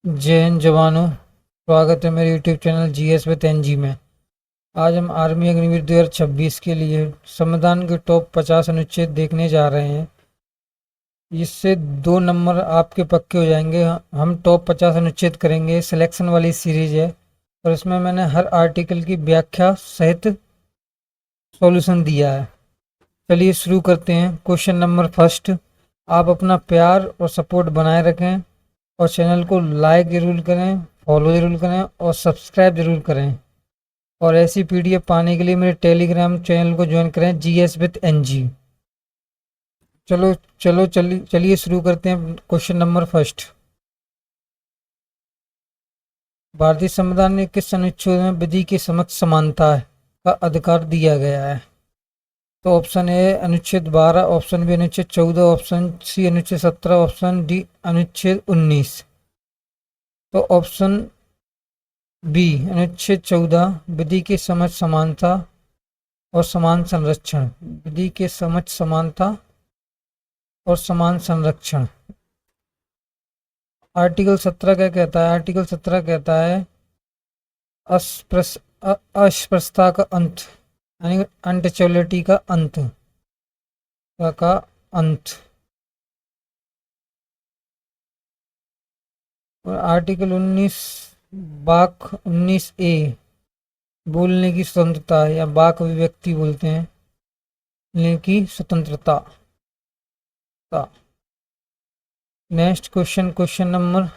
जय हिंद जवानों। स्वागत है मेरे YouTube channel GS with NG में। आज हम आर्मी अग्निवीर 2026 के लिए संविधान के टॉप 50 अनुच्छेद देखने जा रहे हैं। इससे 2 नंबर आपके पक्के हो जाएंगे। हम टॉप 50 अनुच्छेद करेंगे। सिलेक्शन वाली सीरीज है और इसमें मैंने हर आर्टिकल की व्याख्या सहित सॉल्यूशन दिया है। चलिए शुरू करते हैं। क्वेश्चन नंबर फर्स्ट, आप अपना प्यार और सपोर्ट बनाए रखें और चैनल को लाइक जरूर करें, फॉलो जरूर करें और सब्सक्राइब जरूर करें। और ऐसी पीडीएफ पाने के लिए मेरे टेलीग्राम चैनल को ज्वाइन करें, जीएस विद एनजी। चलिए शुरू करते हैं। क्वेश्चन नंबर फर्स्ट, भारतीय संविधान में किस अनुच्छेद में विधि के समक्ष समानता का अधिकार दिया गया है? तो ऑप्शन ए अनुच्छेद 12, ऑप्शन बी अनुच्छेद 14, ऑप्शन सी अनुच्छेद 17, ऑप्शन डी अनुच्छेद 19। तो ऑप्शन बी अनुच्छेद 14, विधि के समझ समानता और समान संरक्षण। विधि के समझ समानता और समान संरक्षण। आर्टिकल 17 क्या कहता है? आर्टिकल 17 कहता है अस्पृश्यता का अंत, यानी अनटचेबिलिटी का अंत का अंत। और आर्टिकल 19 वाक 19A बोलने की स्वतंत्रता या वाक अभिव्यक्ति बोलते हैं, बोलने की स्वतंत्रता। नेक्स्ट क्वेश्चन, क्वेश्चन नंबर,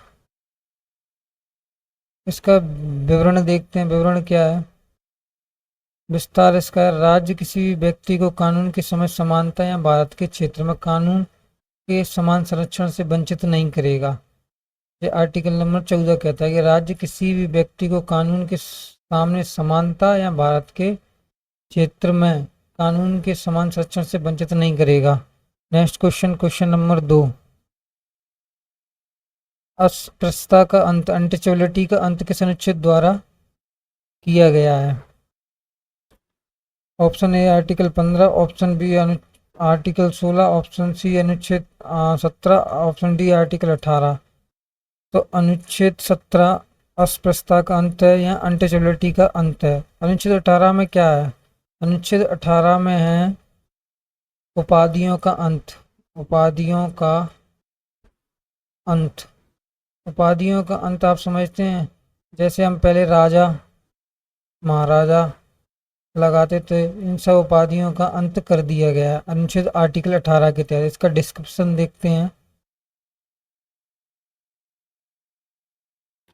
इसका विवरण देखते हैं। विवरण क्या है? विस्तार इसका है, राज्य किसी भी व्यक्ति को कानून के समक्ष समानता या भारत के क्षेत्र में कानून के समान संरक्षण से वंचित नहीं करेगा। ये आर्टिकल नंबर 14 कहता है कि राज्य किसी भी व्यक्ति को कानून के सामने समानता या भारत के क्षेत्र में कानून के समान संरक्षण से वंचित नहीं करेगा। नेक्स्ट क्वेश्चन, क्वेश्चन नंबर 2, अस्पृश्यता का अंत, अनटचेबिलिटी का अंत किस अनुच्छेद द्वारा किया गया है? Option A article 15, option B article 16, option C अनुच्छेद 17, ऑप्शन डी आर्टिकल 18। तो अनुच्छेद 17 अस्पृश्यता का अंत है या अनटचेबिलिटी का अंत है। अनुच्छेद 18 में क्या है? अनुच्छेद 18 में है उपाधियों का अंत। उपाधियों का अंत। उपाधियों का अंत आप समझते हैं, जैसे हम पहले राजा महाराजा लगाते थे, इन सब उपाधियों का अंत कर दिया गया है अनुच्छेद आर्टिकल 18 के तहत। इसका डिस्क्रिप्शन देखते हैं।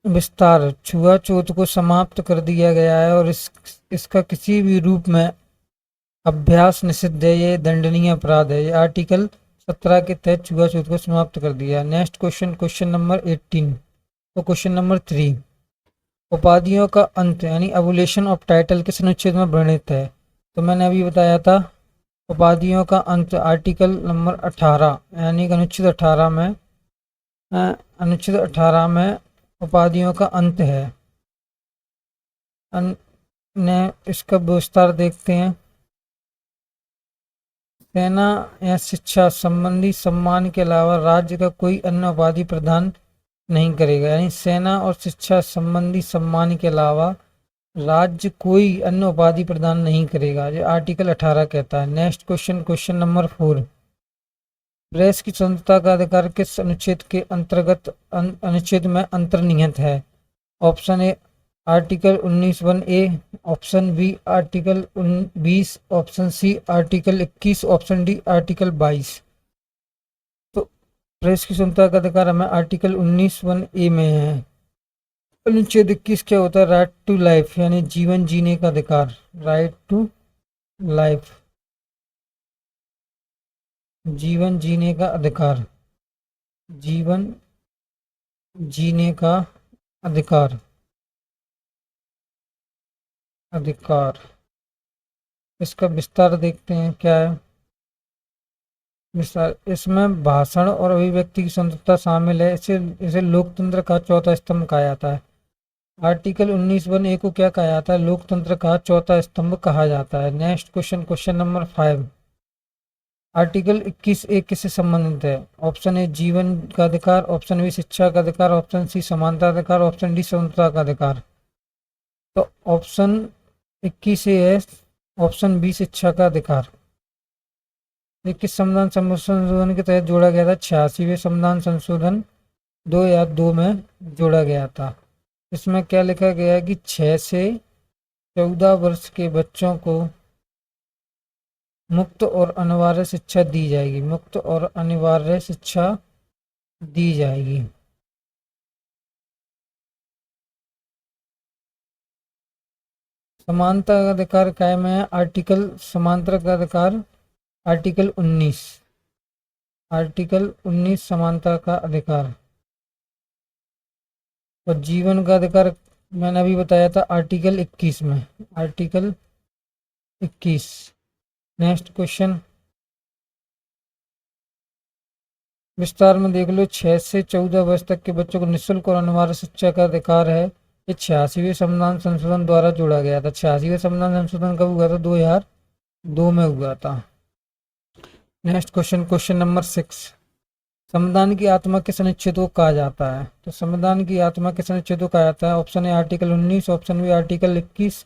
विस्तार, छुआछूत को समाप्त कर दिया गया है और इसका किसी भी रूप में अभ्यास निषिद्ध है, ये दंडनीय अपराध है। ये आर्टिकल 17 के तहत छुआछूत को समाप्त कर दिया। Next question, question number 18। तो क्वेश्चन नंबर 3, उपाधियों का अंत यानी एबोलिशन ऑफ टाइटल किस अनुच्छेद में वर्णित है? तो मैंने अभी बताया था उपाधियों का अंत आर्टिकल नंबर 18 यानी अनुच्छेद 18 में, अनुच्छेद 18 में उपाधियों का अंत है। इसका विस्तार देखते हैं। सेना या शिक्षा संबंधी सम्मान के अलावा राज्य का कोई अन्य उपाधि प्रदान नहीं करेगा, यानी सेना और शिक्षा संबंधी सम्मान के अलावा राज्य कोई अन्य उपाधि प्रदान नहीं करेगा, जो आर्टिकल 18 कहता है। Next question, question number 4, press की स्वतंत्रता का अधिकार किस अनुच्छेद के अंतर्गत अनुच्छेद में अंतर्निहित है? Option A article 19(1)A, option B article 20, option C article 21, option D article 22। तो प्रेस की स्वतंत्रता का अधिकार हमें आर्टिकल 19(1)A में है। अनुच्छेद 21 क्या होता है? राइट टू लाइफ, यानी जीवन जीने का अधिकार। राइट टू लाइफ, जीवन जीने का अधिकार। जीवन जीने का अधिकार। अधिकार, इसका विस्तार देखते हैं क्या है विस्तार। इसमें भाषण और अभिव्यक्ति की स्वतंत्रता शामिल है। इसे लोकतंत्र का चौथा स्तंभ कहा जाता है। आर्टिकल 19(1)A को क्या कहा जाता है? लोकतंत्र का चौथा स्तंभ कहा जाता है। Next question, question number 5, article 21 एक किससे संबंधित है? ऑप्शन ए जीवन का अधिकार, ऑप्शन बी शिक्षा का अधिकार, ऑप्शन सी समानता अधिकार, ऑप्शन डी स्वतंत्रता का अधिकार। तो ऑप्शन 21 ए है ऑप्शन बी शिक्षा का अधिकार। ये किस संविधान संशोधन के तहत जोड़ा गया था? 86वें संविधान संशोधन 2002 में जोड़ा गया था। इसमें क्या लिखा गया है कि 6 से 14 वर्ष के बच्चों को मुफ्त और अनिवार्य शिक्षा दी जाएगी, मुफ्त और अनिवार्य शिक्षा दी जाएगी। समानता का अधिकार कायम है। आर्टिकल समानता का अधिकार आर्टिकल 19, आर्टिकल 19 समानता का अधिकार। और जीवन का अधिकार मैंने अभी बताया था आर्टिकल 21 में, आर्टिकल 21। नेक्स्ट क्वेश्चन विस्तार में देख लो। 6 से 14 वर्ष तक के बच्चों को निःशुल्क और अनिवार्य शिक्षा का अधिकार है। ये 86वें संविधान संशोधन द्वारा जोड़ा गया था। 86वें संविधान संशोधन कब हुआ था? 2002 में हुआ था। Next question, question number 6। संविधान की आत्मा किस अनुच्छेद को कहा जाता है? तो संविधान की आत्मा किस अनुच्छेद को कहा जाता है? Option A article 19, option B article 21,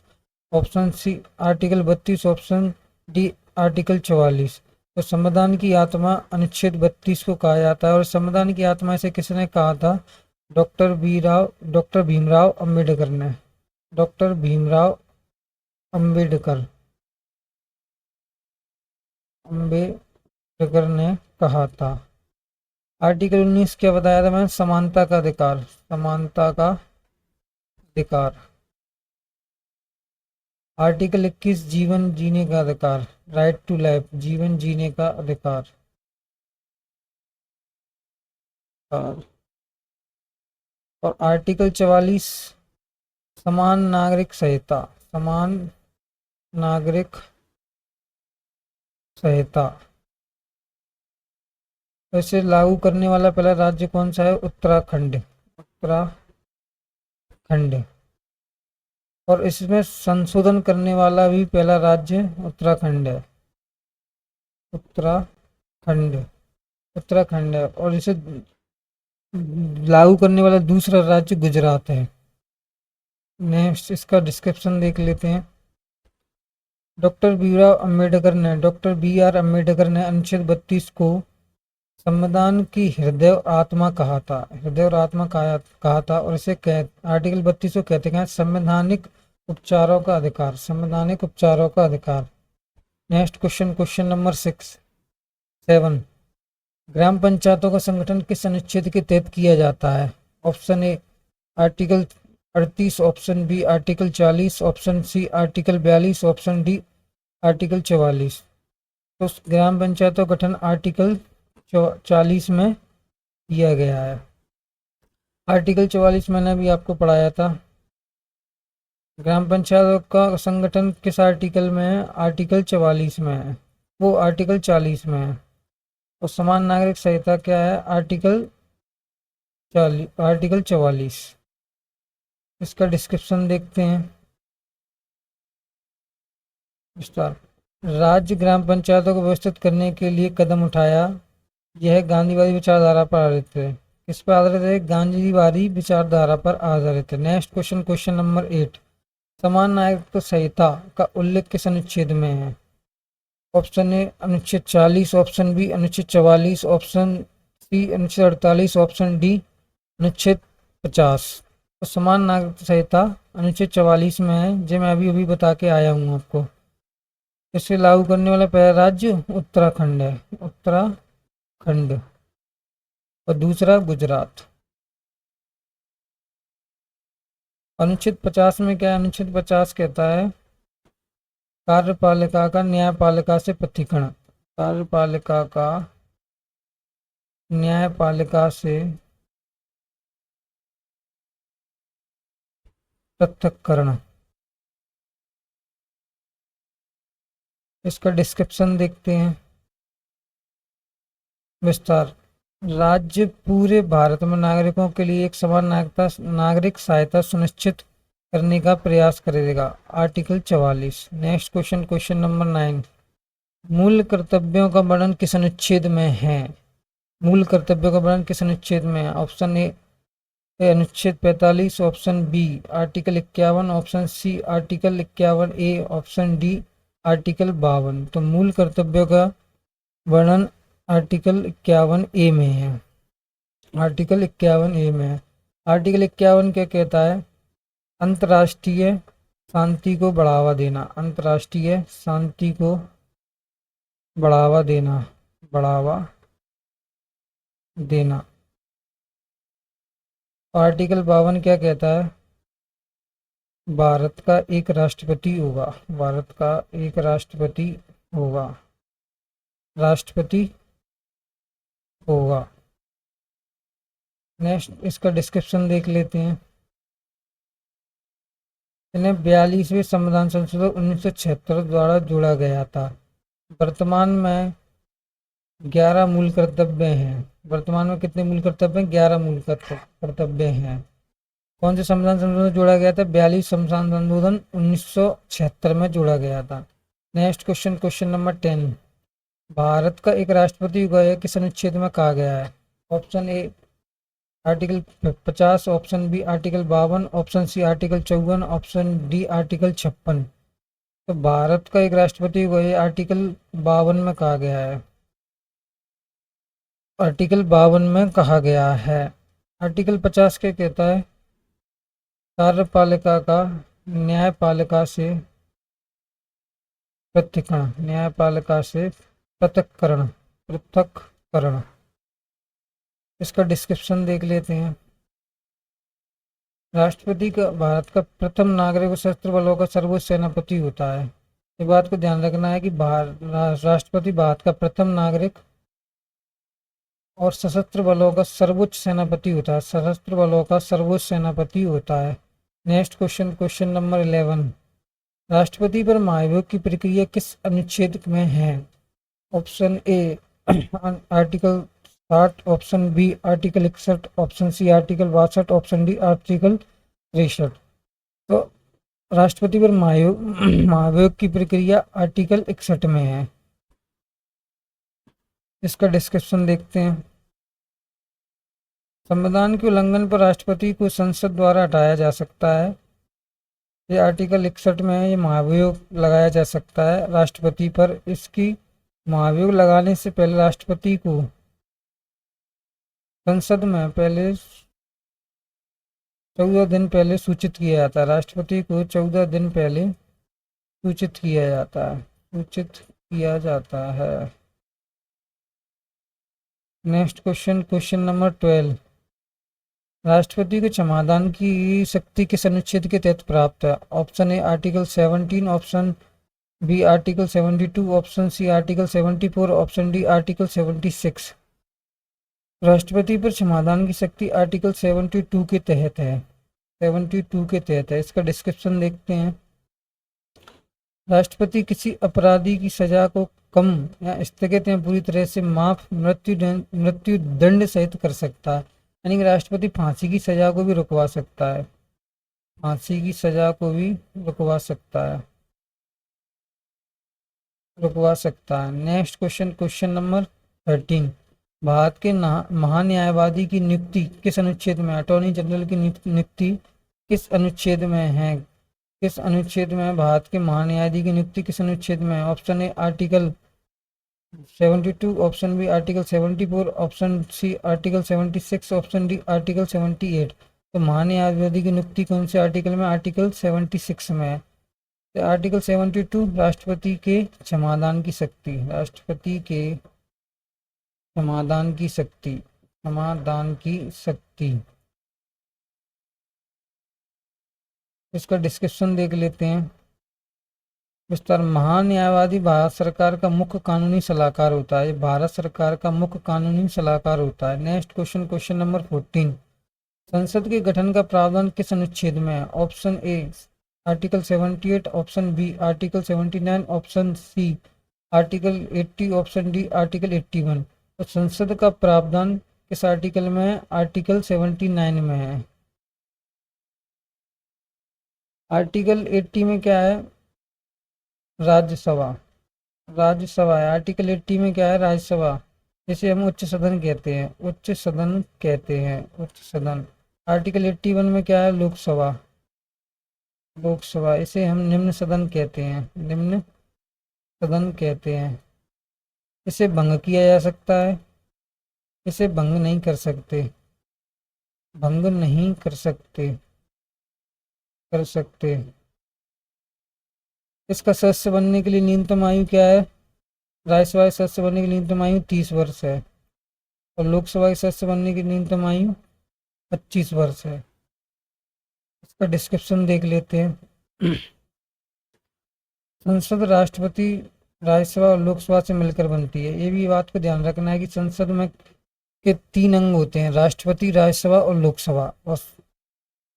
option C article 32, option D article 44। तो संविधान की आत्मा अनुच्छेद 32 को कहा जाता है। और संविधान की आत्मा इसे किसने कहा था? डॉक्टर भीमराव अम्बेडकर ने, डॉक्टर भीमराव अम्बेडकर ने कहा था। आर्टिकल 19 क्या बताया था मैंने? समानता का अधिकार, समानता का अधिकार। आर्टिकल 21 जीवन जीने का अधिकार, राइट टू लाइफ, जीवन जीने का अधिकार। और आर्टिकल 44 समान नागरिक संहिता, समान नागरिक संहिता। वैसे लागू करने वाला पहला राज्य कौन सा है? उत्तराखंड, उत्तराखंड। और इसमें संशोधन करने वाला भी पहला राज्य उत्तराखंड है, उत्तराखंड, उत्तराखंड है। और इसे लागू करने वाला दूसरा राज्य गुजरात है। नेक्स्ट इसका डिस्क्रिप्शन देख लेते हैं। डॉक्टर बी आर अम्बेडकर ने अनुच्छेद 32 को संविधान की हृदय और आत्मा कहा था, हृदय और आत्मा कहा था। और इसे आर्टिकल 32 को कहते हैं संवैधानिक उपचारों का अधिकार, संवैधानिक उपचारों का अधिकार। Next question, question number 7। ग्राम पंचायतों का संगठन किस अनुच्छेद के तहत किया जाता है? Option A article 38, option B article 40, option C article 42, option D article 44। तो ग्राम पंचायतों का गठन आर्टिकल 40 में किया गया है। आर्टिकल 44 मैंने भी आपको पढ़ाया था। ग्राम पंचायतों का संगठन किस आर्टिकल में है? आर्टिकल 44 में है, वो आर्टिकल 40 में है। और समान नागरिक संहिता क्या है? आर्टिकल 44। इसका डिस्क्रिप्शन देखते हैं विस्तार। राज्य ग्राम पंचायतों को व्यवस्थित करने के लिए कदम उठाया। यह गांधीवादी विचारधारा पर आधारित है। किस पर आधारित है? गांधीवादी विचारधारा पर आधारित है। Next question, question number 8। समान नागरिक संहिता का उल्लेख किस अनुच्छेद में है? ऑप्शन ए अनुच्छेद 40, ऑप्शन बी अनुच्छेद 44, ऑप्शन सी अनुच्छेद 48, ऑप्शन डी अनुच्छेद 50। तो समान नागरिक संहिता अनुच्छेद 44 में है, जो मैं अभी बता के आया हूँ आपको। इसे लागू करने वाला पहला राज्य उत्तराखंड है, उत्तराखंड। और दूसरा गुजरात। अनुच्छेद 50 में क्या है? अनुच्छेद 50 कहता है कार्यपालिका का न्यायपालिका से पृथक्करण, कार्यपालिका का न्यायपालिका से पृथक्करण। इसका डिस्क्रिप्शन देखते हैं विस्तार। राज्य पूरे भारत में नागरिकों के लिए एक समान नागरिक सहायता सुनिश्चित करने का प्रयास करेगा, article 44। Next question, question number 9। मूल कर्तव्यों का वर्णन किस अनुच्छेद में है? मूल कर्तव्यों का वर्णन किस अनुच्छेद में है? ऑप्शन ए अनुच्छेद 45, option B article 51, option C article 51 A, option D article 52। तो मूल कर्तव्यों का वर्णन आर्टिकल 51 ए में है। आर्टिकल 51 ए में है। आर्टिकल 51 क्या कहता है? अंतर्राष्ट्रीय शांति को बढ़ावा देना। अंतर्राष्ट्रीय शांति को बढ़ावा देना। बढ़ावा देना। आर्टिकल 52 क्या कहता है? भारत का एक राष्ट्रपति होगा। भारत का एक राष्ट्रपति होगा। राष्ट्रपति होगा। नेक्स्ट इसका डिस्क्रिप्शन देख लेते हैं। इन्हें 42वें संविधान संशोधन 1976 द्वारा जोड़ा गया था। वर्तमान में 11 मूल कर्तव्य हैं। वर्तमान में कितने मूल कर्तव्य हैं? 11 मूल कर्तव्य हैं। कौन से संविधान संशोधन जोड़ा गया था? 42 संविधान संशोधन 1976 में जोड़ा गया था। Next question, question number 10। Bharat का एक राष्ट्रपति होगा किस अनुच्छेद में कहा गया है? Option A article 50, option B article 52, option C article 54, option D article 56। तो भारत का एक राष्ट्रपति होगा ये आर्टिकल 52 में कहा गया है। आर्टिकल 52 में कहा गया है। आर्टिकल 50 क्या कहता है? कार्यपालिका का न्यायपालिका से पृथक्करण। न्यायपालिका से पृथक्करण। पृथक्करण। इसका डिस्क्रिप्शन देख लेते हैं। राष्ट्रपति का भारत का प्रथम नागरिक और सशस्त्र बलों का सर्वोच्च सेनापति होता है। ये बात को ध्यान रखना है कि राष्ट्रपति भारत का प्रथम नागरिक और सशस्त्र बलों का सर्वोच्च सेनापति होता है। सशस्त्र बलों का सर्वोच्च सेनापति होता है। Next question, question number 11। राष्ट्रपति पर महाभियोग की प्रक्रिया किस अनुच्छेद में है? Option A article 60, option B article 61, option C article 62, option D article 63। तो राष्ट्रपति पर महाभियोग की प्रक्रिया आर्टिकल 61 में है। इसका डिस्क्रिप्शन देखते हैं। संविधान के उल्लंघन पर राष्ट्रपति को संसद द्वारा हटाया जा सकता है। ये आर्टिकल 61 में है। ये महाभियोग लगाया जा सकता है राष्ट्रपति पर। इसकी महाभियोग लगाने से पहले राष्ट्रपति को संसद में पहले 14 दिन पहले सूचित किया जाता है। राष्ट्रपति को 14 दिन पहले सूचित किया जाता है। सूचित किया जाता है। Next question, question number 12। राष्ट्रपति को क्षमादान की शक्ति किस अनुच्छेद के तहत प्राप्त है? Option A article 17, option B article 72, option C article 74, option D article 76। राष्ट्रपति पर क्षमादान की शक्ति आर्टिकल 72 के तहत है। 72 के तहत है। इसका डिस्क्रिप्शन देखते हैं। राष्ट्रपति किसी अपराधी की सजा को कम या स्थगित या पूरी तरह से माफ मृत्यु दंड सहित कर सकता है। यानी कि राष्ट्रपति फांसी की सजा को भी रुकवा सकता है। फांसी की सजा को भी रुकवा सकता है। रुकवा सकता है। Next question, question number 13। Bharat के महान्यायवादी की नियुक्ति किस अनुच्छेद में? अटॉर्नी जनरल की नियुक्ति किस अनुच्छेद में है? किस अनुच्छेद में भारत के महान्यायाधीश की नियुक्ति किस अनुच्छेद में है? Option A article 72, option B article 74, option C article 76, option D article 78। तो महान्यायाधीश की नियुक्ति कौन से आर्टिकल में? आर्टिकल 76 में है। तो आर्टिकल 72 राष्ट्रपति के क्षमादान की शक्ति। राष्ट्रपति के क्षमादान की शक्ति। क्षमादान की शक्ति। इसका डिस्क्रिप्शन देख लेते हैं विस्तार। महान्यायवादी भारत सरकार का मुख्य कानूनी सलाहकार होता है। भारत सरकार का मुख्य कानूनी सलाहकार होता है। Next question, question number 14। संसद के गठन का प्रावधान किस अनुच्छेद में है? Option A article 78, option B article 79, option C article 80, option D article 81। तो संसद का प्रावधान किस आर्टिकल में है? आर्टिकल 79 में है। आर्टिकल 80 में क्या है? राज्यसभा। राज्यसभा है। आर्टिकल 80 में क्या है? राज्यसभा, जिसे हम उच्च सदन कहते हैं, उच्च सदन कहते हैं, उच्च सदन। आर्टिकल 81 में क्या है? लोकसभा, लोकसभा, इसे हम निम्न सदन कहते हैं, निम्न सदन कहते हैं। इसे भंग किया जा सकता है, इसे भंग नहीं कर सकते, भंग नहीं कर सकते, कर सकते। इसका सदस्य बनने के लिए न्यूनतम आयु क्या है? राज्यसभा के सदस्य बनने की न्यूनतम आयु 30 वर्ष है और लोकसभा के सदस्य बनने की न्यूनतम आयु 25 वर्ष है। इसका डिस्क्रिप्शन देख लेते हैं। संसद राष्ट्रपति, राज्यसभा और लोकसभा से मिलकर बनती है। ये भी बात को ध्यान रखना है कि संसद में के 3 अंग होते हैं, राष्ट्रपति, राज्यसभा और लोकसभा। और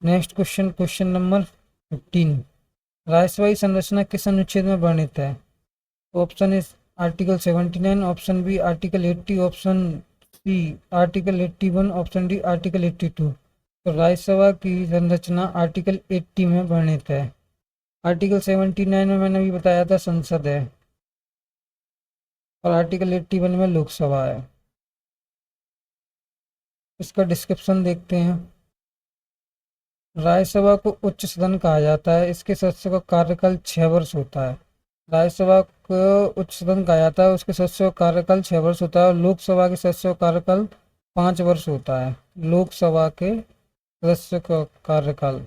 next question, question number 15, Rajya Sabha की संरचना किस अनुच्छेद में वर्णित है? Option is article 79, option B article 80, option C article 81, option D article 82। तो राज्यसभा की संरचना आर्टिकल 80 में वर्णित है। आर्टिकल 79 में मैंने अभी बताया था संसद है और आर्टिकल 81 में लोकसभा है। इसका डिस्क्रिप्शन देखते हैं। राज्यसभा को उच्च सदन कहा जाता है। इसके सदस्यों का कार्यकाल 6 वर्ष होता है। राज्यसभा को उच्च सदन कहा जाता है, उसके सदस्यों का कार्यकाल 6 वर्ष होता है और लोकसभा के सदस्यों का कार्यकाल 5 वर्ष होता है। लोकसभा के सदस्यों का कार्यकाल,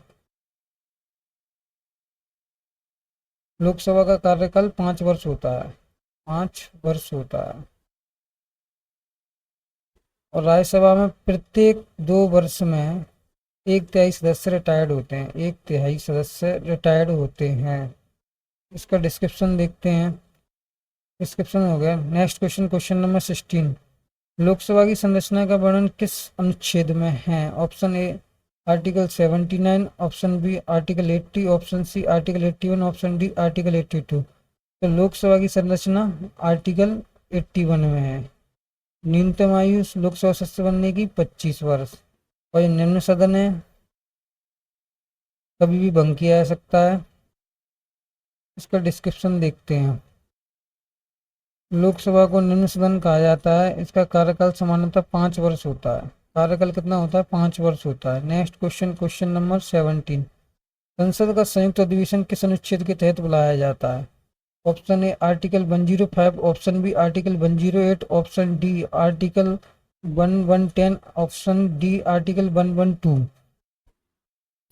लोकसभा का कार्यकाल 5 वर्ष होता है, 5 वर्ष होता है। और राज्यसभा में प्रत्येक 2 वर्ष में 1/3 सदस्य रिटायर्ड होते हैं, 1/3 सदस्य रिटायर्ड होते हैं। इसका डिस्क्रिप्शन देखते हैं। डिस्क्रिप्शन हो गया। Next question, question number 16, Lok Sabha की संरचना का वर्णन किस अनुच्छेद में है? Option A article 79, option B article 80, option C article 81, option D article 82। तो लोकसभा की संरचना आर्टिकल 81 में है। न्यूनतम आयु लोकसभा सदस्य बनने की 25 वर्ष और ये निम्न सदन है, कभी भी भंग किया जा सकता है। इसका डिस्क्रिप्शन देखते हैं। लोकसभा को निम्न सदन कहा जाता है। इसका कार्यकाल सामान्यतः 5 वर्ष होता है। कार्यकाल कितना होता है? 5 वर्ष होता है। नेक्स्ट क्वेश्चन, क्वेश्चन नंबर 17, संसद का संयुक्त अधिवेशन किस अनुच्छेद के तहत बुलाया जाता है? Option A article 105, option B article 108, option D article 1110, option D article 112।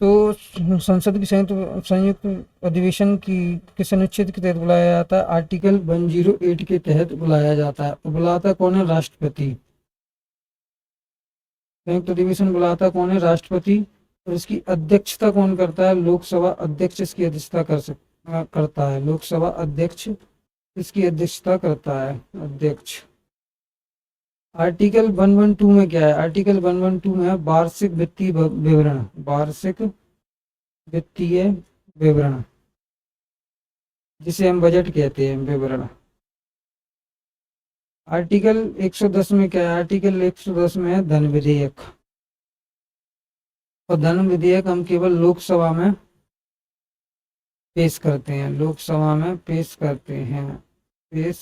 तो संसद की संयुक्त संयुक्त अधिवेशन की किस अनुच्छेद के तहत बुलाया जाता है? आर्टिकल 108 के तहत बुलाया जाता है। बुलाता कौन है? राष्ट्रपति। संयुक्त अधिवेशन बुलाता कौन है? राष्ट्रपति। और इसकी अध्यक्षता कौन करता है? लोकसभा अध्यक्ष इसकी अध्यक्षता करता है। लोकसभा अध्यक्ष इसकी अध्यक्षता करता है, अध्यक्ष। आर्टिकल 112 में क्या है? आर्टिकल 112 में है वार्षिक वित्तीय विवरण, वार्षिक वित्तीय विवरण, जिसे हम बजट कहते हैं, विवरण। आर्टिकल 110 में क्या है? आर्टिकल 110 में है धन विधेयक, और धन विधेयक हम केवल लोकसभा में पेश करते हैं, लोकसभा में पेश करते हैं, पेश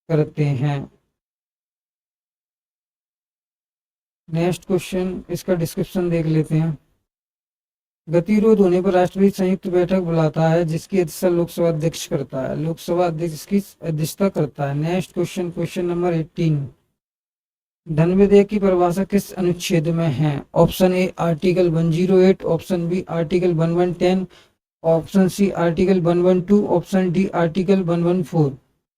करते हैं। नेक्स्ट क्वेश्चन, इसका डिस्क्रिप्शन देख लेते हैं। गतिरोध होने पर राष्ट्रपति संयुक्त बैठक बुलाता है, जिसकी अध्यक्षता लोकसभा अध्यक्ष करता है। लोकसभा अध्यक्ष इसकी अध्यक्षता करता है। नेक्स्ट क्वेश्चन, क्वेश्चन नंबर 18, धन विधेयक की परिभाषा किस अनुच्छेद में है? Option A article 108, option B article 1110, option C article 112, option D article 114।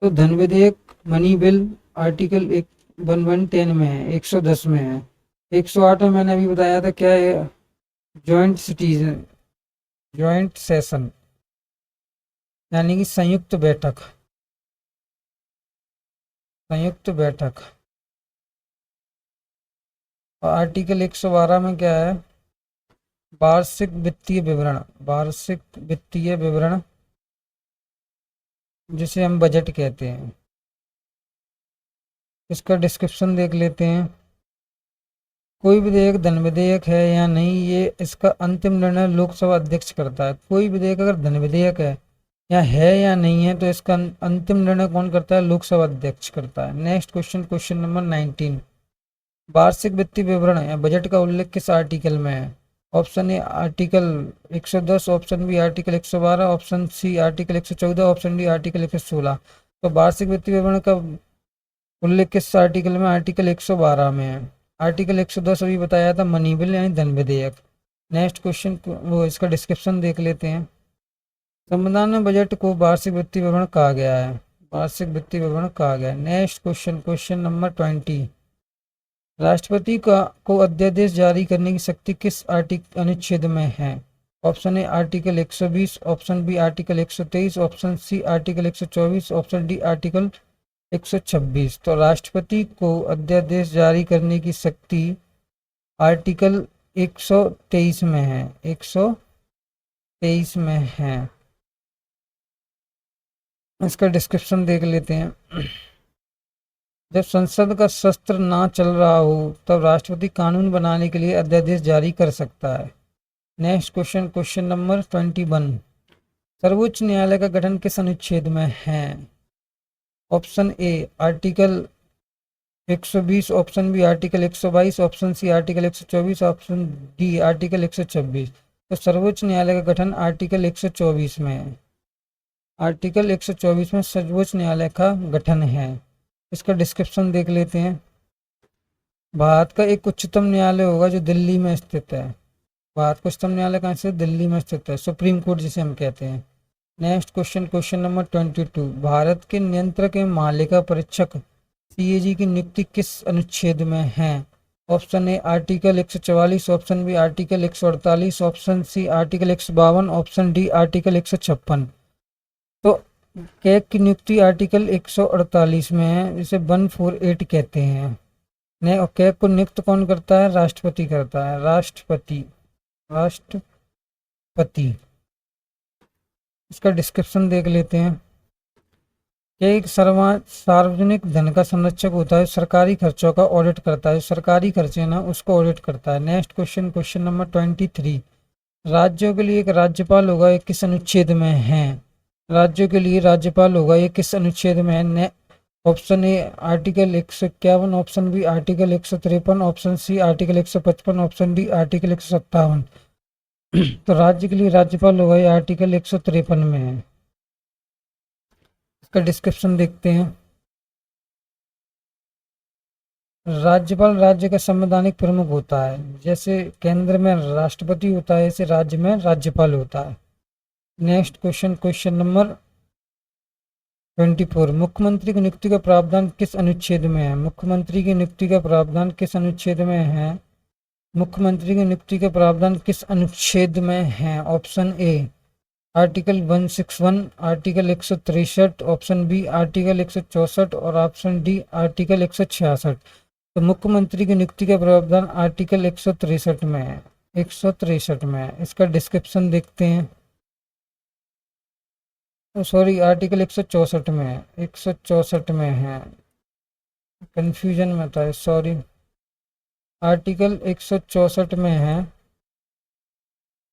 तो धन विधेयक, मनी बिल, आर्टिकल 110 में है, 110 में है। 108 में मैंने अभी बताया था क्या है? जॉइंट सिटीजन, जॉइंट सेशन, यानी कि संयुक्त बैठक, संयुक्त बैठक। और आर्टिकल 112 में क्या है? वार्षिक वित्तीय विवरण, वार्षिक वित्तीय विवरण, जिसे हम बजट कहते हैं। इसका डिस्क्रिप्शन देख लेते हैं। कोई विधेयक धन विधेयक है या नहीं, ये इसका अंतिम निर्णय लोकसभा अध्यक्ष करता है। कोई विधेयक अगर धन विधेयक है या है या नहीं है, तो इसका अंतिम निर्णय कौन करता है? लोकसभा अध्यक्ष करता है। नेक्स्ट क्वेश्चन, क्वेश्चन नंबर 19, वार्षिक वित्तीय विवरण या बजट का उल्लेख किस आर्टिकल में है? Option A article 110, option B article 112, option C article 114, option D article 116। तो वार्षिक वित्तीय विवरण का उल्लेख किस आर्टिकल में? आर्टिकल 112 में है। आर्टिकल 110 अभी बताया था, मनी बिल यानी धन विधेयक। नेक्स्ट क्वेश्चन, वो इसका डिस्क्रिप्शन देख लेते हैं। संविधान में बजट को वार्षिक वित्तीय विवरण कहा गया है, वार्षिक वित्तीय विवरण कहा गया है। नेक्स्ट क्वेश्चन, क्वेश्चन नंबर 20, राष्ट्रपति का को अध्यादेश जारी करने की शक्ति किस आर्टिकल अनुच्छेद में है? Option A article 120, option B article 123, option C article 124, option D article 126। तो राष्ट्रपति को अध्यादेश जारी करने की शक्ति आर्टिकल 123 में है, 123 में है। इसका डिस्क्रिप्शन देख लेते हैं। जब संसद का सत्र ना चल रहा हो तब राष्ट्रपति कानून बनाने के लिए अध्यादेश जारी कर सकता है। नेक्स्ट क्वेश्चन, क्वेश्चन नंबर 21, सर्वोच्च न्यायालय का गठन किस अनुच्छेद में है? Option A article 120, option B article 122, option C article 124, option D article 126। तो सर्वोच्च न्यायालय का गठन आर्टिकल 124 में है, आर्टिकल 124 में सर्वोच्च न्यायालय का गठन है। इसका डिस्क्रिप्शन देख लेते हैं। भारत का एक उच्चतम न्यायालय होगा जो दिल्ली में स्थित है। भारत का उच्चतम न्यायालय कहाँ से? दिल्ली में स्थित है, सुप्रीम कोर्ट जिसे हम कहते हैं। Next question, question number 22, Bharat के नियंत्रक एवं महालेखा परीक्षक सीएजी की नियुक्ति किस अनुच्छेद में है? Option A article 144, option B article 148, option C article 152, option D article 156। तो कैग की नियुक्ति आर्टिकल 148 में है, जिसे 148 कहते हैं। ने और कैग को नियुक्त कौन करता है? राष्ट्रपति करता है, राष्ट्रपति, राष्ट्रपति। इसका डिस्क्रिप्शन देख लेते हैं। कैग सार्वजनिक धन का संरक्षक होता है, सरकारी खर्चों का ऑडिट करता है, सरकारी खर्चे ना उसको ऑडिट करता है। नेक्स्ट क्वेश्चन, क्वेश्चन नंबर 23, राज्यों के लिए एक राज्यपाल होगा, ये किस अनुच्छेद में है? राज्यों के लिए राज्यपाल होगा, ये किस अनुच्छेद में है? Option A article 151, option B article 153, option C article 155, option D article 157। तो राज्य के लिए राज्यपाल होगा, ये आर्टिकल 153 में है। इसका डिस्क्रिप्शन देखते हैं। राज्यपाल राज्य का संवैधानिक प्रमुख होता है, जैसे केंद्र में राष्ट्रपति होता है, ऐसे राज्य में राज्यपाल होता है। नेक्स्ट क्वेश्चन, क्वेश्चन नंबर 24, मुख्यमंत्री की नियुक्ति का प्रावधान किस अनुच्छेद में है? मुख्यमंत्री की नियुक्ति का प्रावधान किस अनुच्छेद में है? मुख्यमंत्री की नियुक्ति का प्रावधान किस अनुच्छेद में है? Option A article 161, article 163, option B article 164 और ऑप्शन डी आर्टिकल 166। तो मुख्यमंत्री की नियुक्ति का प्रावधान आर्टिकल 163 में है, 163 में है। इसका डिस्क्रिप्शन देखते हैं। सॉरी, आर्टिकल 164 में है, 164 में है, कंफ्यूजन में था, सॉरी। आर्टिकल 164 में है।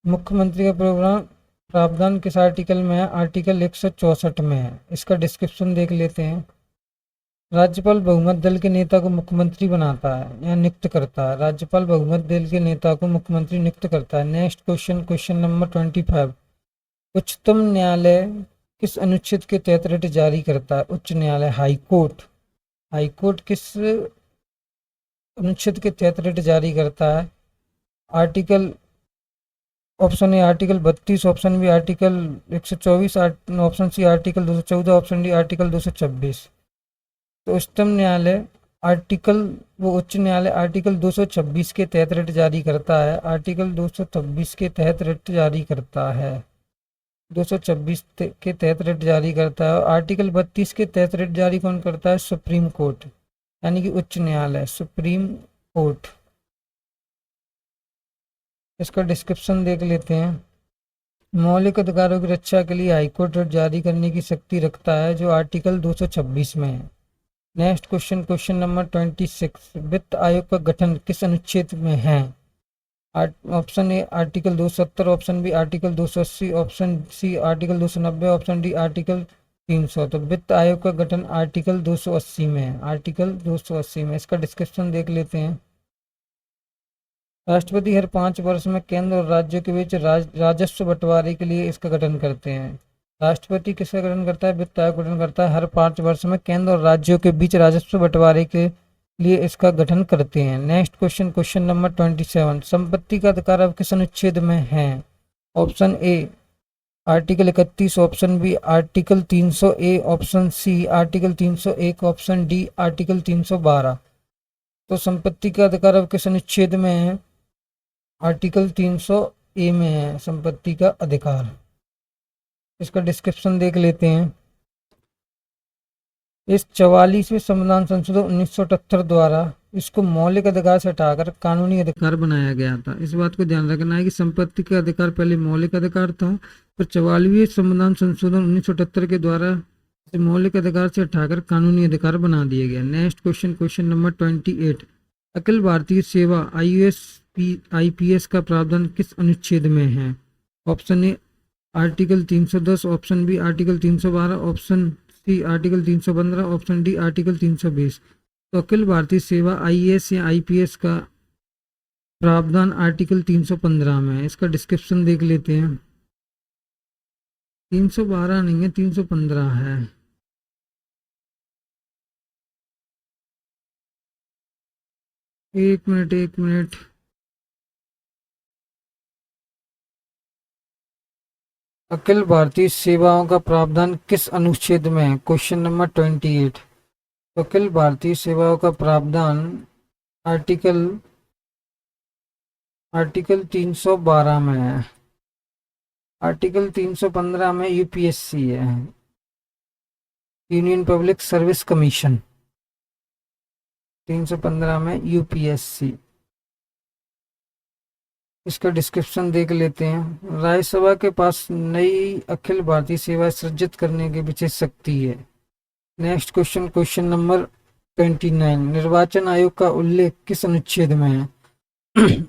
मुख्यमंत्री का प्रोग्राम प्रावधान किस आर्टिकल में है? आर्टिकल 164 में है। इसका डिस्क्रिप्शन देख लेते हैं। राज्यपाल बहुमत दल के नेता को मुख्यमंत्री बनाता है या नियुक्त करता है। राज्यपाल बहुमत दल के नेता को मुख्यमंत्री नियुक्त करता है। नेक्स्ट क्वेश्चन, क्वेश्चन नंबर 25, उच्चतम न्यायालय किस अनुच्छेद के तहत रिट जारी करता है? उच्च न्यायालय, हाई कोर्ट, हाई कोर्ट किस अनुच्छेद के तहत रिट जारी करता है? Article, option A article 32, option B article 124, option C article 214, option D article 226। तो उच्चतम न्यायालय आर्टिकल, वो उच्च न्यायालय आर्टिकल 226 के तहत रिट जारी करता है, आर्टिकल 226 के तहत रिट जारी करता है, 226 के तहत रिट जारी करता है। और आर्टिकल 32 के तहत रिट जारी कौन करता है? सुप्रीम कोर्ट, यानी कि उच्च न्यायालय, सुप्रीम कोर्ट। इसका डिस्क्रिप्शन देख लेते हैं। मौलिक अधिकारों की रक्षा के लिए हाईकोर्ट रिट जारी करने की शक्ति रखता है, जो आर्टिकल 226 में है। नेक्स्ट क्वेश्चन, क्वेश्चन नंबर 26, वित्त आयोग का गठन किस अनुच्छेद में है? Option A article 270, option B article 280, option C article 290, option D article 300। तो वित्त आयोग का गठन आर्टिकल 280 में है, आर्टिकल 280 में। इसका डिस्क्रिप्शन देख लेते हैं। राष्ट्रपति हर 5 वर्ष में केंद्र और राज्यों के बीच राजस्व बंटवारे के लिए इसका गठन करते हैं। राष्ट्रपति किसका गठन करता है? वित्त आयोग गठन करता है हर 5 वर्ष में केंद्र और राज्यों के बीच राजस्व बंटवारे के लिए इसका गठन करते हैं। नेक्स्ट क्वेश्चन, क्वेश्चन नंबर 27, संपत्ति का अधिकार अब किस अनुच्छेद में है? Option A article 31, option B article 300 A, option C article 301, option D article 312। तो संपत्ति का अधिकार अब किस अनुच्छेद में है? आर्टिकल 300 ए में है संपत्ति का अधिकार। इसका डिस्क्रिप्शन देख लेते हैं। इस 44वें संविधान संशोधन 1978 द्वारा इसको मौलिक अधिकार से हटाकर कानूनी अधिकार बनाया गया था। इस बात को ध्यान रखना है कि संपत्ति का अधिकार पहले मौलिक अधिकार था, पर 44वें संविधान संशोधन 1978 के द्वारा इसे मौलिक अधिकार से हटाकर कानूनी अधिकार बना दिया गया। Next question, question number 28, Akhil Bharatiya सेवा IAS IPS का प्रावधान किस अनुच्छेद में है? Option A article 310, option B article 312, option C article 315, option D article 320। तो अखिल भारतीय सेवा IAS या IPS का प्रावधान आर्टिकल 315 में है। इसका डिस्क्रिप्शन देख लेते हैं। 312 नहीं है, 315 है। एक मिनट। अखिल भारतीय सेवाओं का प्रावधान किस अनुच्छेद में है? Question number 28। तो अखिल भारतीय सेवाओं का प्रावधान आर्टिकल 312 में है। आर्टिकल 315 में UPSC है, यूनियन पब्लिक सर्विस कमीशन। 315 में UPSC। इसका डिस्क्रिप्शन देख लेते हैं। राज्यसभा के पास नई अखिल भारतीय सेवा सृजित करने की विशेष शक्ति है। नेक्स्ट क्वेश्चन, क्वेश्चन नंबर 29, निर्वाचन आयोग का उल्लेख किस अनुच्छेद में है?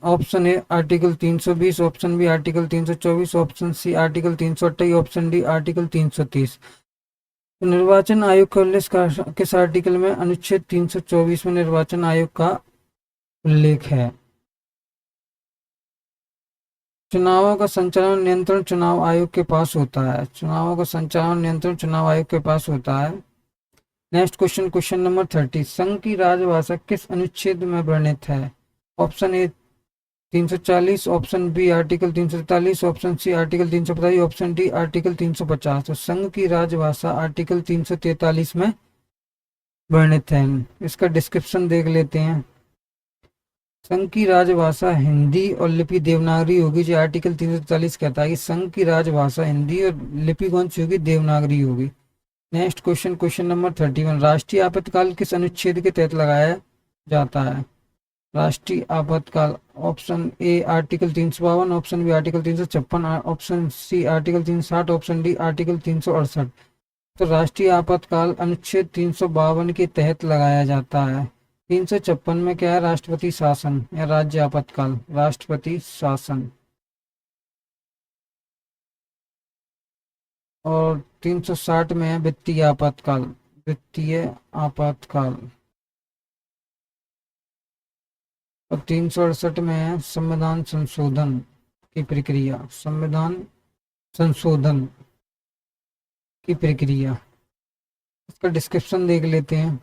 Option A article 320, option B article 324, option C article 328, option D article 330। तो निर्वाचन आयोग का उल्लेख किस आर्टिकल में? अनुच्छेद 324 में निर्वाचन आयोग का उल्लेख है। चुनावों का संचालन नियंत्रण चुनाव आयोग के पास होता है। चुनावों का संचालन नियंत्रण चुनाव आयोग के पास होता है। नेक्स्ट क्वेश्चन, क्वेश्चन नंबर 30, संघ की राजभाषा किस अनुच्छेद में वर्णित है? Option A 340, option B article 343, option C article 345, option D article 350। तो संघ की राजभाषा आर्टिकल 343 में वर्णित है। इसका डिस्क्रिप्शन देख लेते हैं। संघ की राजभाषा हिंदी और लिपि देवनागरी होगी, जो आर्टिकल 343 कहता है कि संघ की राजभाषा हिंदी और लिपि कौन सी होगी? देवनागरी होगी। नेक्स्ट क्वेश्चन, क्वेश्चन नंबर 31, राष्ट्रीय आपातकाल किस अनुच्छेद के तहत लगाया जाता है? राष्ट्रीय आपातकाल, option A article 352, option B article 356, option C article 360, option D article 368। तो राष्ट्रीय आपातकाल अनुच्छेद 352 के तहत लगाया जाता है। 356 में क्या है? राष्ट्रपति शासन या राज्य आपातकाल, राष्ट्रपति शासन। और 360 में है वित्तीय आपातकाल, वित्तीय आपातकाल। और 368 में है संविधान संशोधन की प्रक्रिया, संविधान संशोधन की प्रक्रिया। इसका डिस्क्रिप्शन देख लेते हैं।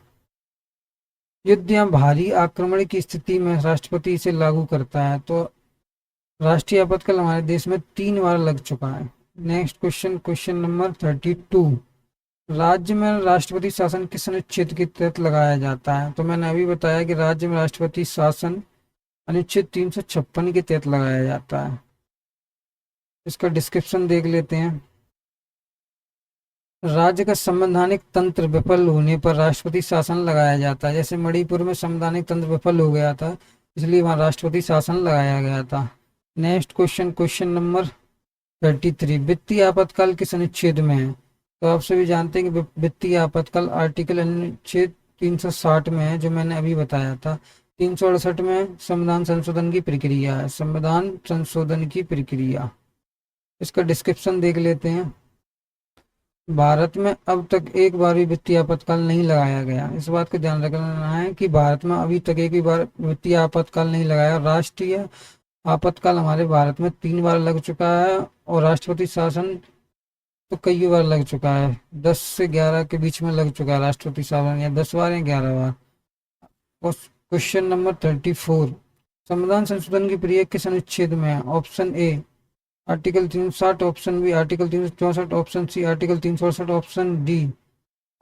युद्ध या भारी आक्रमण की स्थिति में राष्ट्रपति इसे लागू करता है। तो राष्ट्रीय आपातकाल हमारे देश में 3 बार लग चुका है। नेक्स्ट क्वेश्चन, क्वेश्चन नंबर 32, राज्य में राष्ट्रपति शासन किस अनुच्छेद के तहत लगाया जाता है? तो मैंने अभी बताया कि राज्य में राष्ट्रपति शासन अनुच्छेद 356 के तहत लगाया जाता है। इसका डिस्क्रिप्शन देख लेते हैं। राज्य का संवैधानिक तंत्र विफल होने पर राष्ट्रपति शासन लगाया जाता है। जैसे मणिपुर में संवैधानिक तंत्र विफल हो गया था, इसलिए वहां राष्ट्रपति शासन लगाया गया था। नेक्स्ट क्वेश्चन, क्वेश्चन नंबर 33, वित्तीय आपातकाल किस अनुच्छेद में है? तो आप सभी जानते हैं कि वित्तीय आपातकाल आर्टिकल अनुच्छेद 360 में है, जो मैंने अभी बताया था। 368 में संविधान संशोधन की प्रक्रिया है, संविधान संशोधन की प्रक्रिया। इसका डिस्क्रिप्शन देख लेते हैं। भारत में अब तक एक बार भी वित्तीय आपातकाल नहीं लगाया गया। इस बात का ध्यान रखना है कि भारत में अभी तक एक भी बार वित्तीय आपातकाल नहीं लगाया। राष्ट्रीय आपातकाल हमारे भारत में 3 बार लग चुका है और राष्ट्रपति शासन तो कई बार लग चुका है। 10 से 11 के बीच में लग चुका है राष्ट्रपति शासन, या 10 बार या 11 बार। और क्वेश्चन नंबर 34, संविधान संशोधन की प्रक्रिया किस अनुच्छेद में है? Option A article 360, option B article 364, option C article 368, option D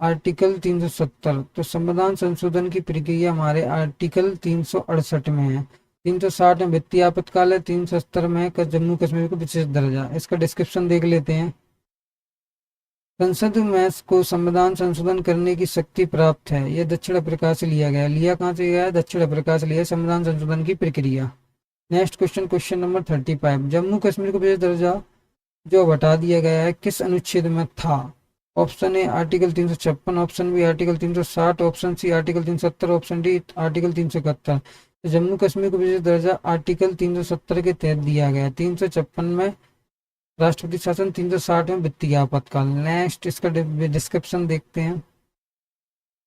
article 370। तो संविधान संशोधन की प्रक्रिया हमारे आर्टिकल 368 में है। 360 में वित्तीय आपातकाल है, 370 में जम्मू कश्मीर को विशेष दर्जा। इसका डिस्क्रिप्शन देख लेते हैं। संसद में को संविधान संशोधन करने की शक्ति प्राप्त है। यह दक्षिण अफ्रीका से लिया गया। लिया कहाँ से गया है? दक्षिण अफ्रीका से लिया संविधान संशोधन की प्रक्रिया। Next question, question number 35, Jammu Kashmir को विशेष दर्जा जो हटा दिया गया है किस अनुच्छेद में था? Option A article 356, option B article 360, option C article 370, option D article 371। तो जम्मू कश्मीर को विशेष दर्जा आर्टिकल 370 के तहत दिया गया। 356 में राष्ट्रपति शासन, 360 में वित्तीय आपातकाल। नेक्स्ट इसका डिस्क्रिप्शन देखते हैं।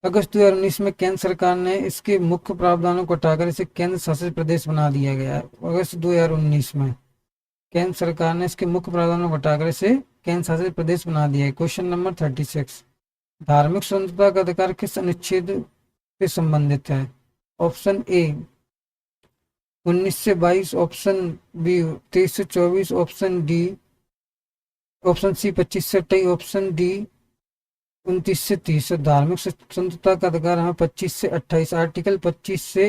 अगस्त 2019 में केंद्र सरकार ने इसके मुख्य प्रावधानों को हटाकर इसे केंद्र शासित प्रदेश बना दिया गया है। अगस्त 2019 में केंद्र सरकार ने इसके मुख्य प्रावधानों को हटाकर इसे केंद्र शासित प्रदेश बना दिया है। क्वेश्चन नंबर 36, धार्मिक स्वतंत्रता का अधिकार किस अनुच्छेद से संबंधित है? ऑप्शन ए 19 से 22, ऑप्शन बी 23 से 24, ऑप्शन डी ऑप्शन सी 25 से 28, ऑप्शन डी 29 से 30। धार्मिक स्वतंत्रता का अधिकार हमें 25 से 28, आर्टिकल 25 से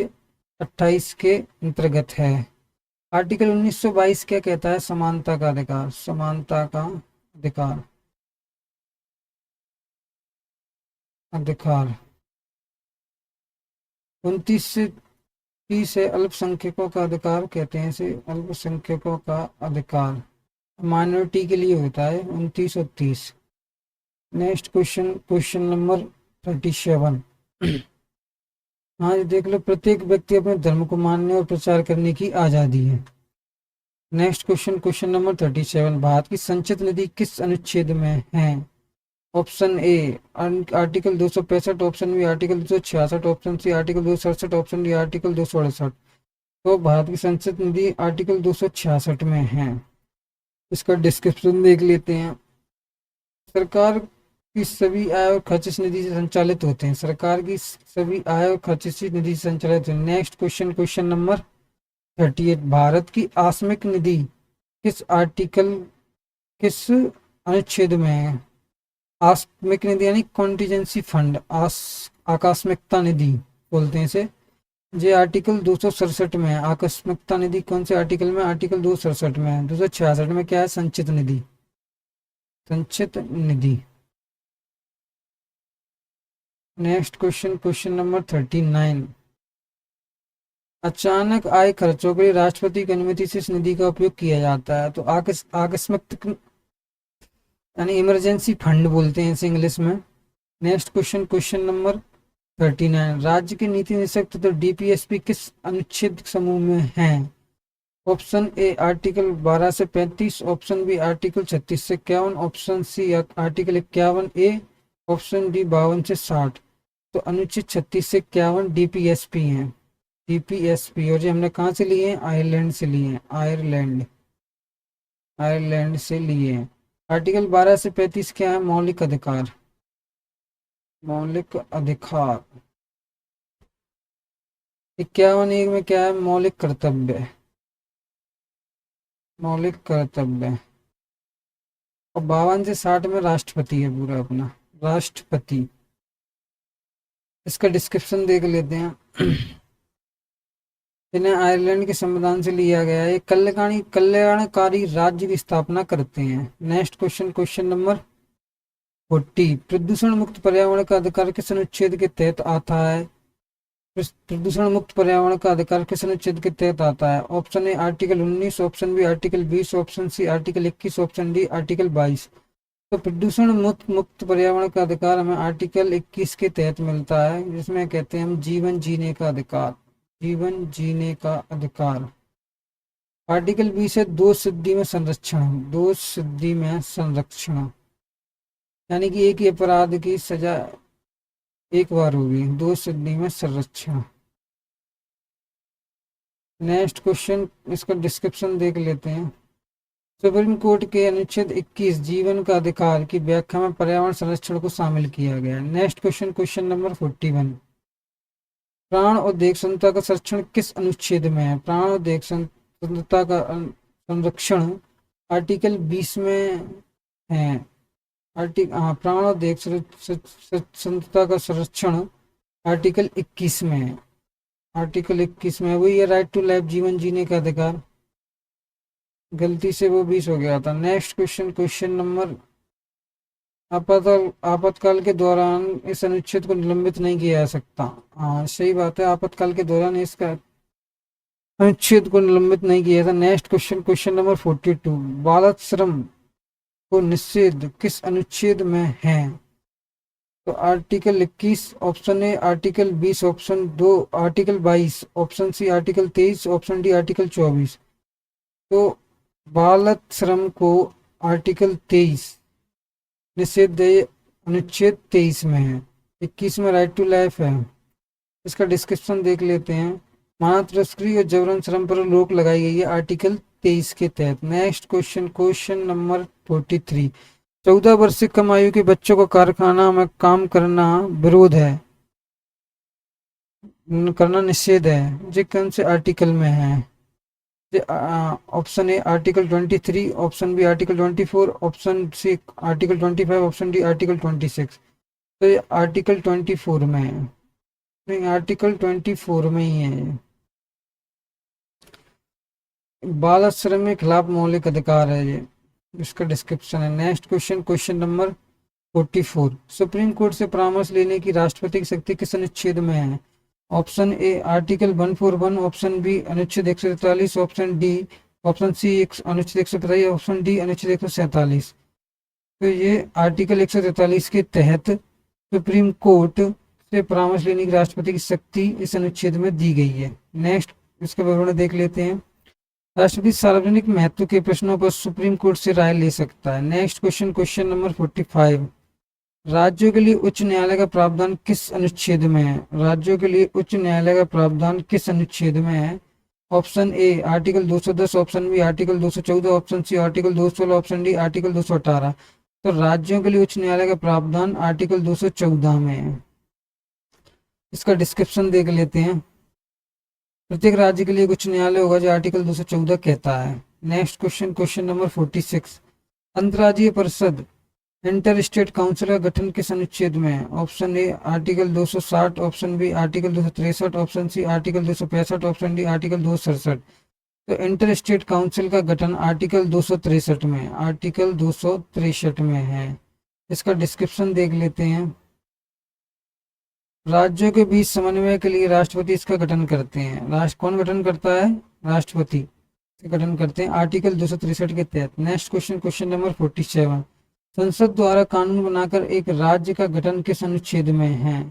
28 के अंतर्गत है। आर्टिकल 1922 क्या कहता है? समानता का अधिकार, समानता का अधिकार, अधिकार। 29 से 30 है अल्पसंख्यकों का अधिकार, कहते हैं इसे अल्पसंख्यकों का अधिकार, माइनॉरिटी के लिए होता है 29 और 30। नेक्स्ट क्वेश्चन, क्वेश्चन नंबर 37, हाँ देख लो, प्रत्येक व्यक्ति अपने धर्म को मानने और प्रचार करने की आज़ादी है। Next question, question number 37, Bharat की संचित निधि किस अनुच्छेद में है? Option A article 265, option B article 266, option C article 267, option D article 268। तो भारत की संचित निधि आर्टिकल 266 में है। इसका डिस्क्रिप्शन देख लेते हैं। सरकार की सभी आय और खर्च निधि से संचालित होते हैं। सरकार की सभी आय और खर्च निधि से संचालित होते हैं। Next question, question number 38, Bharat की आकस्मिक निधि किस आर्टिकल, किस अनुच्छेद में है? आकस्मिक निधि यानी कॉन्टीजेंसी फंड, आकस्मिकता निधि बोलते हैं इसे। ये आर्टिकल 267 में है। आकस्मिकता निधि कौन से आर्टिकल में? आर्टिकल 267 में है। 266 में क्या है? संचित निधि, संचित निधि। नेक्स्ट क्वेश्चन, क्वेश्चन नंबर 39, अचानक आय खर्चों के लिए राष्ट्रपति की अनुमति से इस निधि का उपयोग किया जाता है। तो आकस्मिक यानी इमरजेंसी फंड बोलते हैं इसे इंग्लिश में। नेक्स्ट क्वेश्चन, क्वेश्चन नंबर 39, राज्य के नीति निरीक्षक तो डीपीएसपी किस अनुच्छेद समूह में है? ऑप्शन ए आर्टिकल 12 से 35, ऑप्शन बी आर्टिकल 36 से 51, option C article 51A, option D 52 से 60। तो अनुच्छेद 36 से 51 डीपीएसपी हैं, डीपीएसपी। और ये हमने कहाँ से लिए हैं? आयरलैंड से लिए हैं, आयरलैंड, आयरलैंड से लिए हैं। आर्टिकल 12 से 35 क्या है? मौलिक अधिकार, मौलिक अधिकार। 51 में क्या है? मौलिक कर्तव्य, मौलिक कर्तव्य। और 52 से 60 में राष्ट्रपति है पूरा अपना, राष्ट्रपति। इसका डिस्क्रिप्शन देख लेते हैं। इन्हें आयरलैंड के संविधान से लिया गया है। कल्याणकारी राज्य की स्थापना करते हैं। नेक्स्ट क्वेश्चन, क्वेश्चन नंबर 40, प्रदूषण मुक्त पर्यावरण का अधिकार किस अनुच्छेद के तहत आता है? प्रदूषण मुक्त पर्यावरण का अधिकार किस अनुच्छेद के तहत आता है? Option A article 19, option B article 20, option C article 21, option D article 22। तो प्रदूषण मुक्त पर्यावरण का अधिकार हमें आर्टिकल 21 के तहत मिलता है, जिसमें कहते हैं हम जीवन जीने का अधिकार, जीवन जीने का अधिकार। आर्टिकल 20 है दो सिद्धि में संरक्षण, दो सिद्धि में संरक्षण, यानी कि एक ही अपराध की सजा एक बार होगी, दो सिद्धि में संरक्षण। नेक्स्ट क्वेश्चन, इसका डिस्क्रिप्शन देख लेते हैं। सुप्रीम कोर्ट के अनुच्छेद 21 जीवन का अधिकार की व्याख्या में पर्यावरण संरक्षण को शामिल किया गया। नेक्स्ट क्वेश्चन, क्वेश्चन नंबर 41, प्राण और देह स्वतंत्रता का संरक्षण किस अनुच्छेद में है? प्राण और देह स्वतंत्रता का संरक्षण आर्टिकल 20 में है। प्राण और देह स्वतंत्रता का संरक्षण आर्टिकल 21 में है। आर्टिकल 21 में वही है, राइट टू लाइफ, जीवन जीने का अधिकार। गलती से वो 20 हो गया था। नेक्स्ट क्वेश्चन, क्वेश्चन नंबर, आपातकाल के दौरान इस अनुच्छेद को निलंबित नहीं किया जा सकता। हाँ सही बात है, आपातकाल के दौरान इसका अनुच्छेद को निलंबित नहीं किया था। नेक्स्ट क्वेश्चन, क्वेश्चन नंबर 42, बाल श्रम को निषेध किस अनुच्छेद में है? तो article 21 option A, article 20 option 2, article 22 option C, article 23 option D, article 24। तो बाल श्रम को आर्टिकल 23 निषेध अनुच्छेद 23 में है। 21 में राइट टू लाइफ है। इसका डिस्क्रिप्शन देख लेते हैं। मानव तस्करी और जबरन श्रम पर रोक लगाई गई है आर्टिकल 23 के तहत। नेक्स्ट क्वेश्चन, क्वेश्चन नंबर 43, 14 वर्ष से कम आयु के बच्चों को कारखाना में काम करना विरोध है, करना निषेध है, जो कौन से आर्टिकल में है? Option A article 23, option B article 24, option C article 25, option D article 26। तो ये आर्टिकल 24 में है, नहीं आर्टिकल 24 में ही है। बाल श्रम के खिलाफ मौलिक अधिकार है ये, इसका डिस्क्रिप्शन है। Next question, question number 44, supreme court से परामर्श लेने की राष्ट्रपति की शक्ति किस अनुच्छेद में है? Option A article 141, option B अनुच्छेद 143, ऑप्शन डी, ऑप्शन सी अनुच्छेद 145, ऑप्शन डी अनुच्छेद 147। तो ये आर्टिकल 143 के तहत सुप्रीम कोर्ट से परामर्श लेने की राष्ट्रपति की शक्ति इस अनुच्छेद में दी गई है। नेक्स्ट इसका विवरण देख लेते हैं। राष्ट्रपति सार्वजनिक महत्व के प्रश्नों पर सुप्रीम कोर्ट से राय ले सकता है। नेक्स्ट क्वेश्चन, क्वेश्चन नंबर 45, राज्यों के लिए उच्च न्यायालय का प्रावधान किस अनुच्छेद में है? राज्यों के लिए उच्च न्यायालय का प्रावधान किस अनुच्छेद में है? Option A article 210, option B article 214, option C article 216, option D article 218। तो राज्यों के लिए उच्च न्यायालय का प्रावधान आर्टिकल 214 में है। इसका डिस्क्रिप्शन देख लेते हैं। प्रत्येक राज्य के लिए उच्च न्यायालय होगा जो आर्टिकल 214 कहता है। नेक्स्ट क्वेश्चन, क्वेश्चन नंबर 46, अंतर्राज्यीय परिषद इंटर स्टेट काउंसिल का गठन किस अनुच्छेद में है? Option A article 260, option B article 263, option C article 265, option D article 267। तो इंटर स्टेट काउंसिल का गठन आर्टिकल 263 में, आर्टिकल 263 में है। इसका डिस्क्रिप्शन देख लेते हैं। राज्यों के बीच समन्वय के लिए राष्ट्रपति इसका गठन करते हैं। कौन गठन करता है? राष्ट्रपति गठन करते हैं आर्टिकल 263 के तहत। नेक्स्ट क्वेश्चन, क्वेश्चन नंबर 47, संसद द्वारा कानून बनाकर एक राज्य का गठन किस अनुच्छेद में है?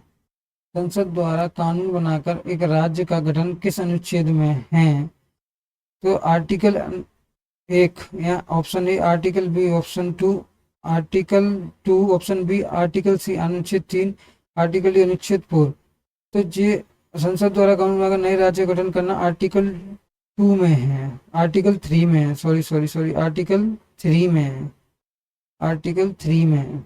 संसद द्वारा कानून बनाकर एक राज्य का गठन किस अनुच्छेद में है? तो आर्टिकल 1 या option A article B, option 2 article 2, option B article C अनुच्छेद 3, आर्टिकल डी अनुच्छेद 4। तो ये संसद द्वारा कानून बनाकर नए राज्य का गठन करना आर्टिकल 2 में है, आर्टिकल 3 में है, सॉरी आर्टिकल 3 में है, आर्टिकल 3 में,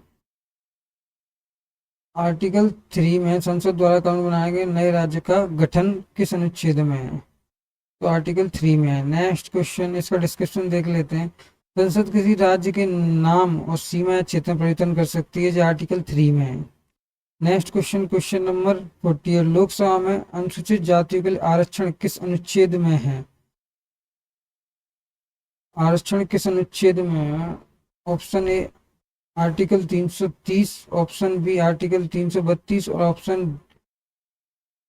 आर्टिकल 3 में संसद द्वारा कानून बनाए गए नए राज्य का गठन किस अनुच्छेद में है? तो आर्टिकल 3 में है। नेक्स्ट क्वेश्चन, इसका डिस्क्रिप्शन देख लेते हैं। संसद किसी राज्य के नाम और सीमा क्षेत्र में परिवर्तन कर सकती है, जो आर्टिकल 3 में है। Next question, question number 48, Lok Sabha में अनुसूचित जातियों के लिए आरक्षण किस अनुच्छेद में है? आरक्षण किस अनुच्छेद में है? Option A article 330, option B article 332 और ऑप्शन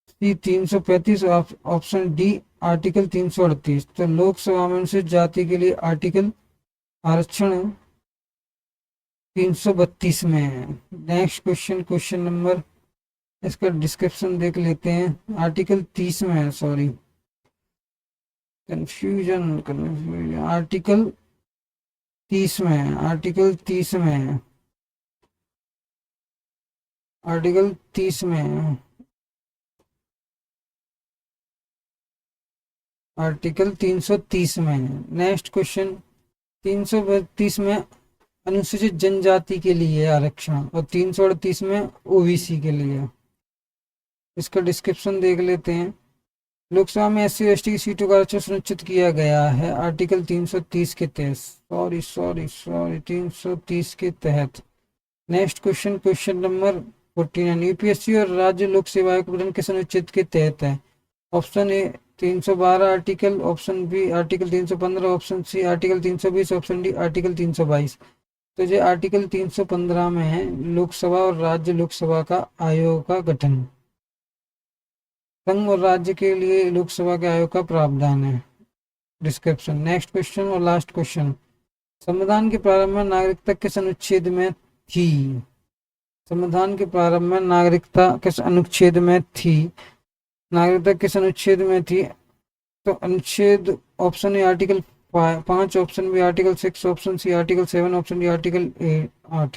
सी 335 और ऑप्शन डी आर्टिकल 338। तो लोकसभा में अनुसूचित जाति के लिए आर्टिकल आरक्षण 332 में है। नेक्स्ट क्वेश्चन, क्वेश्चन नंबर इसका डिस्क्रिप्शन देख लेते हैं। आर्टिकल 30 में है, सॉरी कन्फ्यूजन, आर्टिकल 30 में है, आर्टिकल 30 में है, आर्टिकल 30 में है, आर्टिकल 330 में है। नेक्स्ट क्वेश्चन 332 में अनुसूचित जनजाति के लिए आरक्षण और 338 में ओबीसी के लिए। इसका डिस्क्रिप्शन देख लेते हैं। लोकसभा में एससी और एसटी की सीटों का आरक्षण सुनिश्चित किया गया है आर्टिकल 330 के तहत, सॉरी 330 के तहत। Next question, question number 49, UPSC और राज्य लोक सेवा आयोग गठन किस अनुच्छेद के तहत है? Option A 312 article, option B article 315, option C article 320, option D article 322। तो ये आर्टिकल 315 में है, लोकसभा और राज्य लोकसभा का आयोग का गठन। संघ और राज्य के लिए लोकसभा के आयोग का प्रावधान है। डिस्क्रिप्शन। नेक्स्ट क्वेश्चन और लास्ट क्वेश्चन, संविधान के प्रारंभ में नागरिकता किस अनुच्छेद में थी? संविधान के प्रारंभ में नागरिकता किस अनुच्छेद में थी? नागरिकता किस अनुच्छेद में थी? तो अनुच्छेद option A article 5, option B article 6, option C article 7, option D article 8।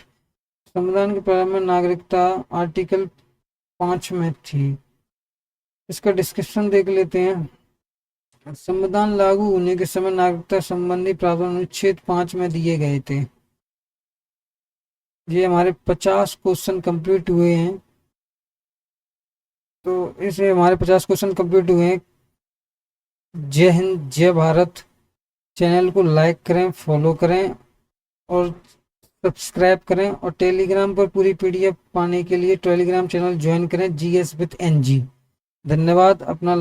संविधान के प्रारंभ में नागरिकता आर्टिकल 5 में थी। इसका डिस्क्रिप्शन देख लेते हैं। संविधान लागू होने के समय नागरिकता संबंधी प्रावधान अनुच्छेद 5 में दिए गए थे। ये हमारे 50 क्वेश्चन कंप्लीट हुए हैं। तो इसे हमारे 50 क्वेश्चन कंप्लीट हुए हैं। जय हिंद, जय भारत। चैनल को लाइक करें, फॉलो करें और सब्सक्राइब करें, और टेलीग्राम पर पूरी पीडीएफ पाने के लिए टेलीग्राम चैनल ज्वाइन करें, जीएस विद एनजी। धन्यवाद। अपना